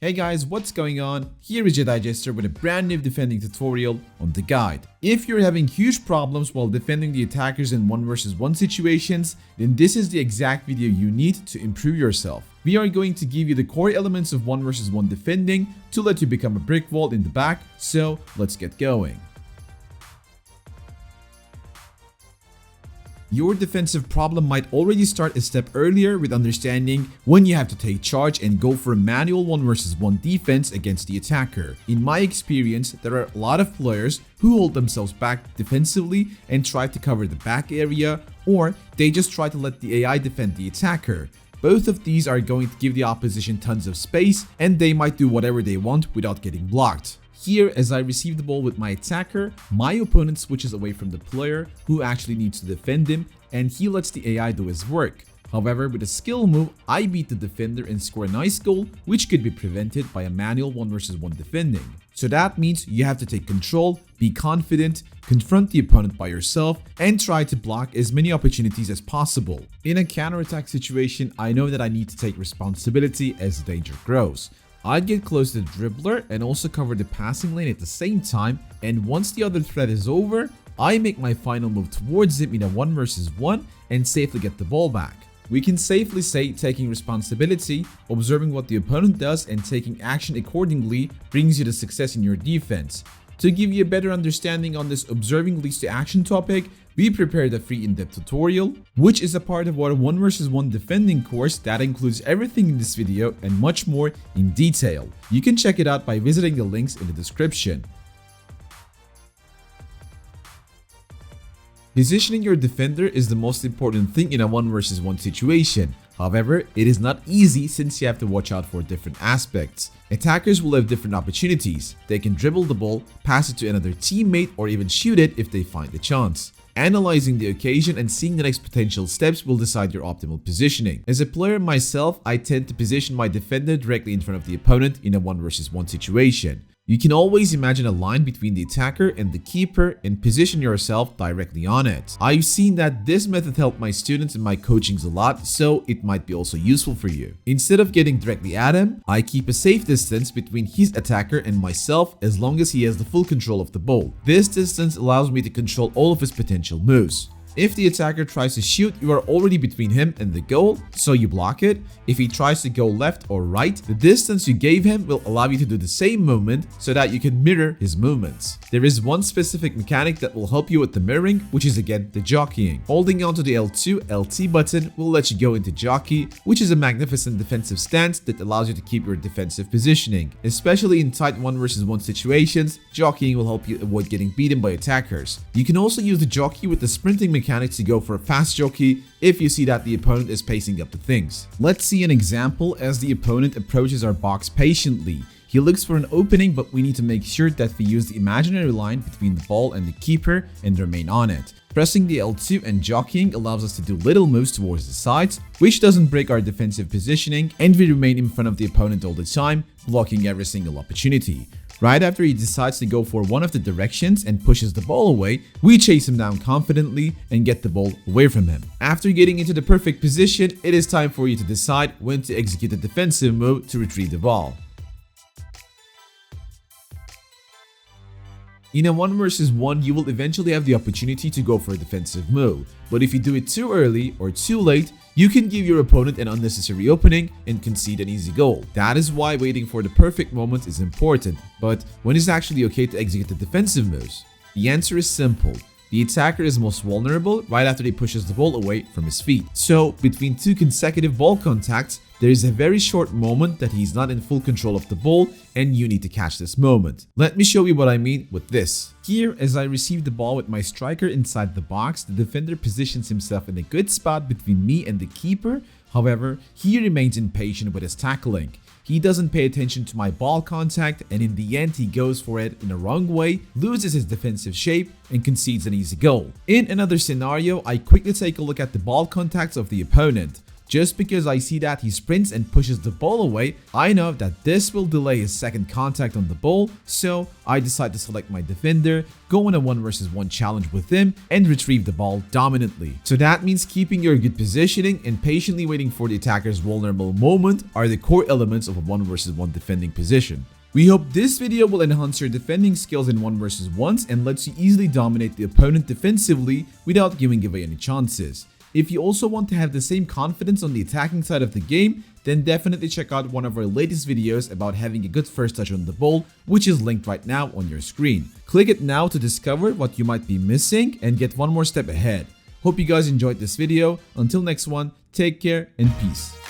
Hey guys, what's going on? Here is your digester with a brand new defending tutorial on the guide. If you're having huge problems while defending the attackers in 1 versus 1 situations, then this is the exact video you need to improve yourself. We are going to give you the core elements of 1 versus 1 defending to let you become a brick wall in the back, so let's get going. Your defensive problem might already start a step earlier with understanding when you have to take charge and go for a manual 1 versus 1 defense against the attacker. In my experience, there are a lot of players who hold themselves back defensively and try to cover the back area, or they just try to let the AI defend the attacker. Both of these are going to give the opposition tons of space, and they might do whatever they want without getting blocked. Here, as I receive the ball with my attacker, my opponent switches away from the player who actually needs to defend him, and he lets the AI do his work. However, with a skill move, I beat the defender and score a nice goal, which could be prevented by a manual 1 versus 1 defending. So that means you have to take control, be confident, confront the opponent by yourself, and try to block as many opportunities as possible. In a counterattack situation, I know that I need to take responsibility as the danger grows. I'd get close to the dribbler and also cover the passing lane at the same time, and once the other threat is over, I make my final move towards him in a 1 versus 1 and safely get the ball back. We can safely say taking responsibility, observing what the opponent does and taking action accordingly brings you to success in your defense. To give you a better understanding on this observing leads to action topic, we prepared a free in-depth tutorial, which is a part of our 1 versus 1 defending course that includes everything in this video and much more in detail. You can check it out by visiting the links in the description. Positioning your defender is the most important thing in a 1 versus 1 situation. However, it is not easy since you have to watch out for different aspects. Attackers will have different opportunities. They can dribble the ball, pass it to another teammate, or even shoot it if they find the chance. Analyzing the occasion and seeing the next potential steps will decide your optimal positioning. As a player myself, I tend to position my defender directly in front of the opponent in a 1 versus 1 situation. You can always imagine a line between the attacker and the keeper and position yourself directly on it. I've seen that this method helped my students in my coachings a lot, so it might be also useful for you. Instead of getting directly at him, I keep a safe distance between his attacker and myself as long as he has the full control of the ball. This distance allows me to control all of his potential moves. If the attacker tries to shoot, you are already between him and the goal, so you block it. If he tries to go left or right, the distance you gave him will allow you to do the same movement so that you can mirror his movements. There is one specific mechanic that will help you with the mirroring, which is again the jockeying. Holding onto the L2, LT button will let you go into jockey, which is a magnificent defensive stance that allows you to keep your defensive positioning. Especially in tight 1 versus 1 situations, jockeying will help you avoid getting beaten by attackers. You can also use the jockey with the sprinting mechanics to go for a fast jockey if you see that the opponent is pacing up the things. Let's see an example as the opponent approaches our box patiently. He looks for an opening, but we need to make sure that we use the imaginary line between the ball and the keeper and remain on it. Pressing the L2 and jockeying allows us to do little moves towards the sides, which doesn't break our defensive positioning, and we remain in front of the opponent all the time, blocking every single opportunity. Right after he decides to go for one of the directions and pushes the ball away, we chase him down confidently and get the ball away from him. After getting into the perfect position, it is time for you to decide when to execute a defensive move to retrieve the ball. In a 1 versus 1, you will eventually have the opportunity to go for a defensive move, but if you do it too early or too late, you can give your opponent an unnecessary opening and concede an easy goal. That is why waiting for the perfect moment is important, but when is it actually okay to execute the defensive moves? The answer is simple. The attacker is most vulnerable right after he pushes the ball away from his feet. So, between 2 consecutive ball contacts, there is a very short moment that he's not in full control of the ball, and you need to catch this moment. Let me show you what I mean with this. Here, as I receive the ball with my striker inside the box, the defender positions himself in a good spot between me and the keeper. However, he remains impatient with his tackling. He doesn't pay attention to my ball contact, and in the end he goes for it in the wrong way, loses his defensive shape, and concedes an easy goal. In another scenario, I quickly take a look at the ball contacts of the opponent. Just because I see that he sprints and pushes the ball away, I know that this will delay his second contact on the ball, so I decide to select my defender, go in a 1 versus 1 challenge with him, and retrieve the ball dominantly. So that means keeping your good positioning and patiently waiting for the attacker's vulnerable moment are the core elements of a 1 versus 1 defending position. We hope this video will enhance your defending skills in 1 versus 1s and lets you easily dominate the opponent defensively without giving away any chances. If you also want to have the same confidence on the attacking side of the game, then definitely check out one of our latest videos about having a good first touch on the ball, which is linked right now on your screen. Click it now to discover what you might be missing and get one more step ahead. Hope you guys enjoyed this video. Until next one, take care and peace.